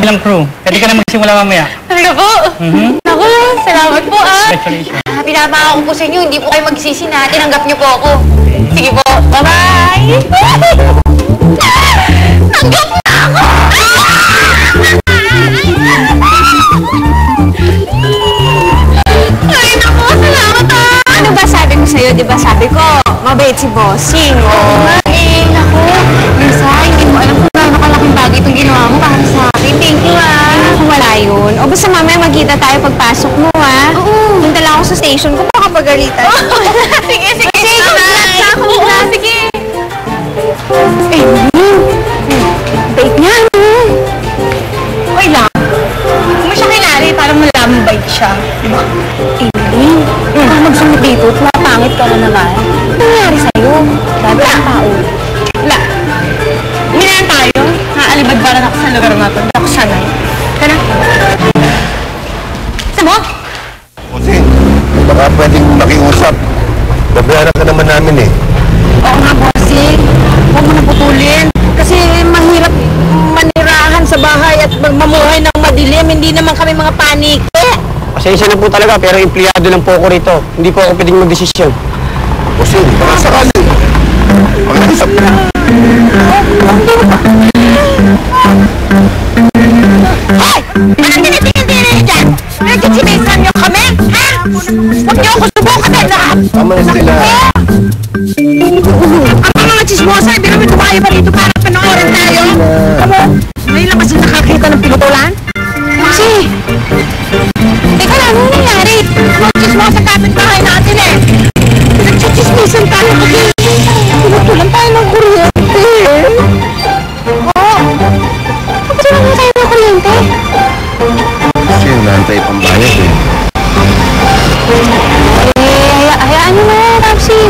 kabilang crew. Pwede ka na magsimula mamaya. Talaga po? Naku, salamat po Congratulations. Pinapaka ko po sa inyo, hindi po kayo magsisi na. Tinanggap niyo po ako. Sige po, bye-bye! Tanggap na ako! Ay, naku, salamat Ano ba sabi ko sa'yo? Di ba sabi ko, mabait si Bossing, Naku, Lisa, hindi mo alam kung gaano kalaking bagay itong ginawa mo para sa akin. Thank you, Kung wala yun. O basta mamaya magkita tayo pagpasok mo, Oo. Punta lang ako sa station ko, baka pagalitan. Sige, sige. Sige. Bait niya, Okay lang. Kung mo siya kilali, parang malamang bait siya. Diba? Kung magsunod dito, mapangit ka na naman. Ano nangyari sa'yo? Dami ang tao. Wala. Hinaan tayo. Haalibad-baran ako sa lugar na ito. Hindi ako sanay. Tara. Sa mo? Kasi, baka pwedeng makiusap. Babayaran ka naman namin eh. Oo nga, Bossing. Huwag mo na putulin. Kasi mahirap manirahan sa bahay at mamuhay ng madilim. Hindi naman kami mga panike. Pasensya na po talaga, pero empleyado lang po ako rito. Hindi po ako pwedeng magdesisyon. Kasi, baka sakali. Mag-isap na. Hoy! Anong tinitingin-tingin dyan? Nagkitsimisan niyo kami? Ha? Huwag niyo ako subukan na lahat! Tama na sila. Ang mga chismosa, hindi namin tumayo pa rito para panoorin tayo. Amo, ngayon lang kasi nakakita ng pinutulan? Kasi, teka lang, ano nangyari? Mga chismosa kapit-bahay natin eh. Nagchichismisan tayo kasi pinutulan tayo ng kuryente. Bakit naman tayo ng kuryente? Kasi nantay pambayad eh. Hayaan nyo na,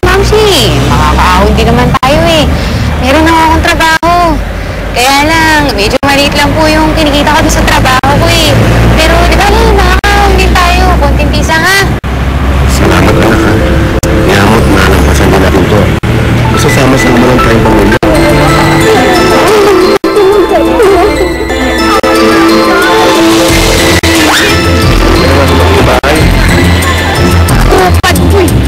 Mamsi. Makakaahon din naman tayo eh. Meron na akong trabaho. Kaya lang, medyo maliit lang po yung kinikita ko sa trabaho ko eh. Pero di ba lang, makakaahon din tayo. Konting pisa ha. Salamat na ha. Niyamot na nagpasan din natin to. Masasama-sama lang tayong pamilya.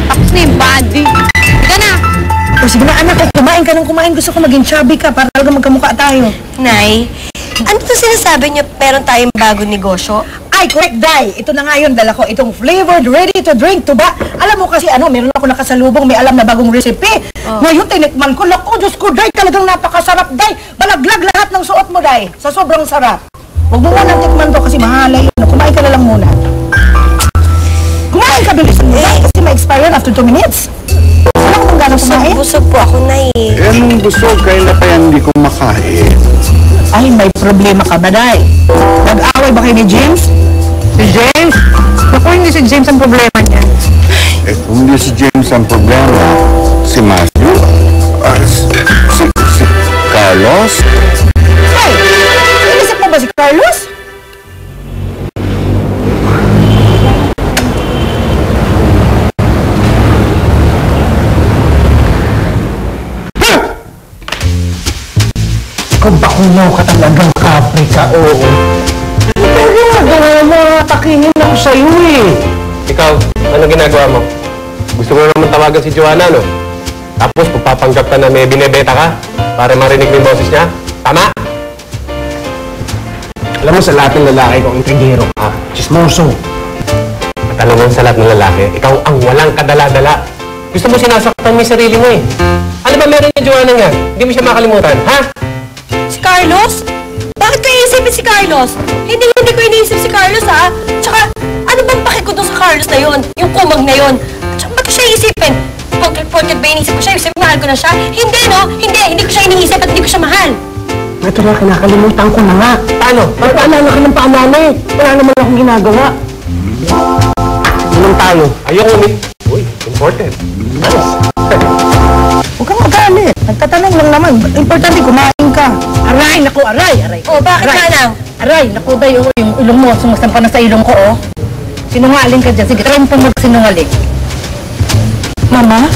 Tapos na yung body. Ika na. O sige na anak, kumain ka ng kumain. Gusto ko maging chubby ka para talaga magkamukha tayo. Nay, ano to sinasabi niyo meron tayong bagong negosyo? Ay, correct, Day. Ito na nga yun, dala ko. Itong flavored, ready-to-drink tuba. Alam mo kasi, meron ako nakasalubong, may alam na bagong recipe. Ngayon, tinikman ko. Naku, Diyos ko, Day, talagang napakasarap, Day. Balaglag lahat ng suot mo, Day. Sa sobrang sarap. Huwag mo muna tikman to kasi mahalay yun. Kumain ka na lang muna. Kumain ka, bilis mo, Day, kasi ma-expire after 2 minutes. Ano kung gano'n kumain? Busog po ako, Nay. Eh, anong busog? Kailan pa yan hindi ko makain? Ay, may problema ka ba, Day? Nag-away ba kayo ni James? Si James? Naku, hindi si James ang problema niya. Eh, kung hindi si James ang problema, si Matthew, si Carlos. Ay, inisip mo ba si Carlos? Kabakunaw ka talagang kapre ka, oo. Ginagawa mo, takingin ako sa'yo eh. Ikaw, ano ginagawa mo? Gusto mo naman tawagan si Joanna, no? Tapos papapanggap ka na may binebeta ka para marinig mo yung boses niya? Tama? Alam mo, sa lahat ng lalaki ko, intrigero ka. Chismoso. At alam mo, sa lahat ng lalaki, ikaw ang walang kadala-dala. Gusto mo sinasaktan mo yung sarili mo eh. Ano ba meron yung Joanna nga? Hindi mo siya makalimutan, ha? Si Carlos? Bakit ko iisipin si Carlos? Hindi ko iniisip si Carlos, ha? Tsaka, ano bang paki ko doon sa Carlos na yon? Yung kumag na yon? Tsaka, ba't ko siya iisipin? Porket ba inisip ko siya? Isip, mahal ko na siya? Hindi, no? Hindi ko siya iniisip at hindi ko siya mahal. Ito na, kinakalimutan ko na nga. Paano? Paalala ka ng paalala eh. Wala naman akong ginagawa. Inom tayo. Ayoko Uy, important. Nice. Huwag kang magalit. Nagtatanong lang naman. Importante, kumain ka. Aray, naku, aray. Oh, bakit Aray. manang? Aray, naku, Day, yung ilong mo, sumasampa na sa ilong ko, oh. Sinungaling ka dyan. Sige, try mo pong magsinungaling. Mama?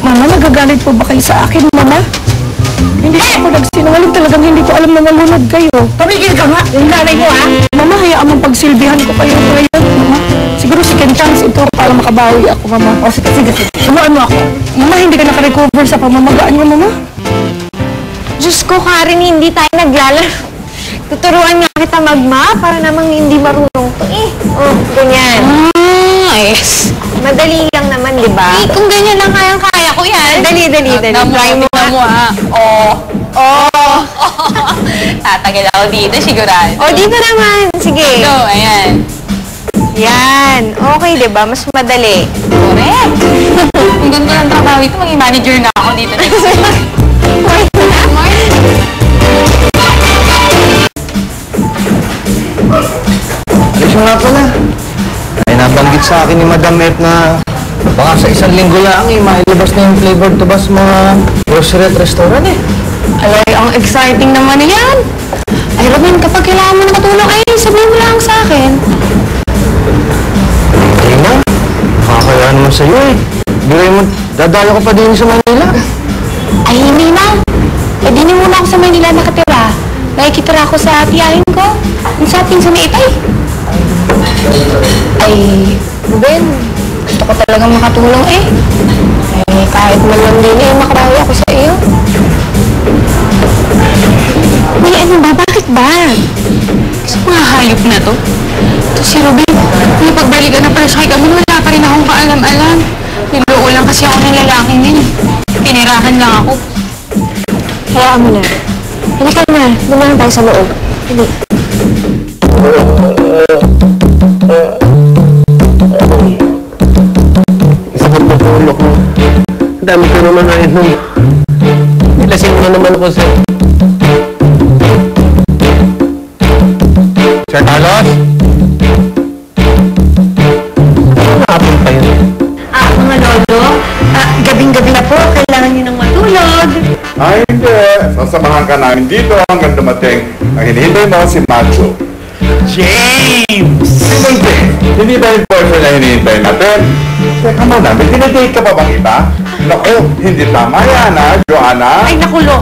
Mama, nagagalit po ba kayo sa akin, Mama? Hindi ako nagsinungaling, talagang hindi ko alam na nalunod kayo. Tumigil ka nga, yung nanay mo ha. Mama, hayaan mong pagsilbihan ko kayo ngayon, mama. Siguro second chance ito para makabawi ako, mama. O sige. Sunuan mo ako. Mama, hindi ka nakarecover sa pamamagaan niyo, mama. Diyos ko, Karen, hindi tayo naglalaro. Tuturuan nga kita magma para namang hindi marunong to Oh, ganyan. Yes. Madali lang naman, di ba? Kung ganyan lang kaya ko yan. Dali. Try mo nga. Tatagal ako dito, sigurado. Dito naman. Sige. So, ayan. Yan. Okay, di ba? Mas madali. Correct. Kung ganito lang trabaho ito, maging manager na ako dito. Alis nga pala. Ay, nabanggit sa akin ni Madam F na baka sa 1 linggo lang mailabas na yung flavored tubas mga grocery at restaurant Alay, ang exciting naman yan. Ay, Robin, kapag kailangan mo na matulong, sabihin mo lang sa akin. Hindi na. Nakakaya naman sa'yo Biray mo, dadalo ka pa din sa Manila. Ay, hindi na. Di muna ako sa Manila nakatira. Nakikitira ako sa tiyahin ko. Yung sa ating sa Naitay. Ay, Ruben, gusto ko talaga makatulong kahit man lang din makabawi ako sa iyo. May ano ba? Bakit ba? Gusto mga hayop na to? Ito si Ruben, napagbalikan na pala siya kay kami, wala pa rin akong kaalam-alam. Niloo lang kasi ako ng lalaking yun. Pinirahan lang ako. Hayaan mo na. Halika na. Dumaan tayo sa loob. Hindi. Sakit na tulog mo. Ang dami ko naman na inom. Nilasing mo naman ako, sir. Sir Carlos? Nakapon pa yun. Mga lolo, gabing-gabi na po. Kailangan niyo ng matulog. Ay, hindi. Sasamahan ka namin dito hanggang dumating. Ang hinihintay mo si Macho. James! Hindi ba yung boyfriend na hinihintay natin? Teka muna, may dinadate ka pa bang iba? Naku, hindi tama yan ha, Joanna? Ay, naku, Lo,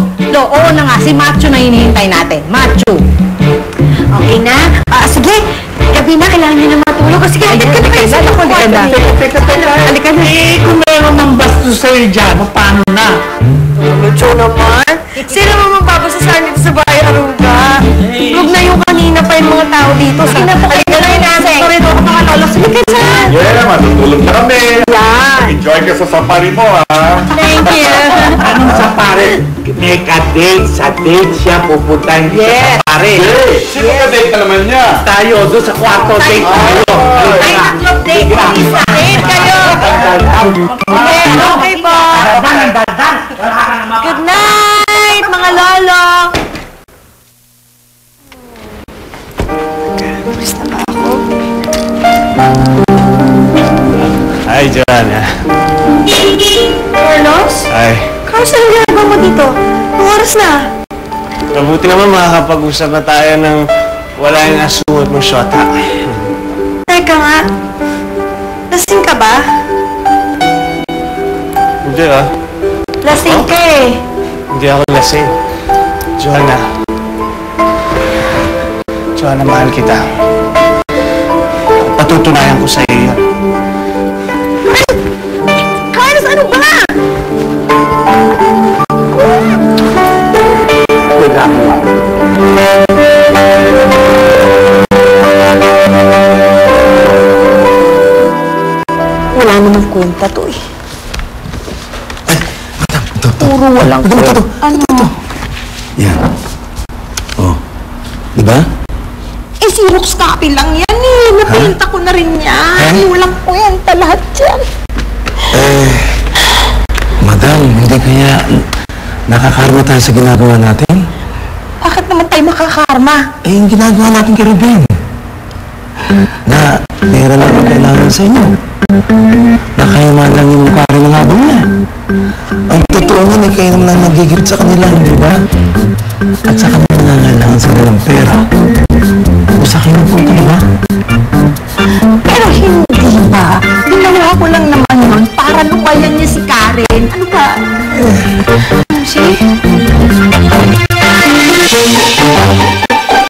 oo na nga. Si Macho na hinihintay natin. Macho. Okay na? Sige. Gabi na, kailangan niyo na matulog. Sige, halika na kayo. Teka. Halika na. Kung meron ng bastos sa'yo dyan, paano na? Macho naman. Sino mo magbabasa sa akin dito sa bahay, Aruga? Huwag na yung kanina pa yung mga tao dito. Sige na po. Halika na yun, Ase. Sorry po ako mga lolo. Sige ka dyan. Yeah, matutulog na kami. Yan. Enjoy ka sa safari mo ha. Thank you. Anong safari? Make a date. Sa date siya pupuntahin sa safari. Hey, sino ka date na naman niya? Tayo, doon sa kwarto date tayo. Ay, tatlong date. Isa. Date kayo. Okay po. Good night, mga lolo. Basta ba ako? Hi, Joanna. Carlos? Hi. Carlos, anong ginagawa mo dito? Anong oras na? Mabuti naman makakapag-usap na tayo ng wala yung asungot mong shota. Teka nga. Lasing ka ba? Hindi Lasing ka Hindi ako lasing. Joanna. Joanna, mahal kita. Patutunayan ko sa iyo yun. Carlos, ano ba? Wala mo. Wala namang kwenta to Puro walang kwenta. Ano? Yan. Oh. Diba? Xerox copy lang yan Napinta ko na rin yan. Walang kwenta lahat yan. Madam, hindi kaya nakakarma tayo sa ginagawa natin? Bakit naman tayo makakarma? Yung ginagawa natin kay Ruben. Na pera lang ang kailangan sa inyo. Na kayo man lang yung mukha rin ng habang niya. Ang totoo nun, kayo naman lang nagigit sa kanila, di ba? At sa kanila nangangailangan sa nilang pera.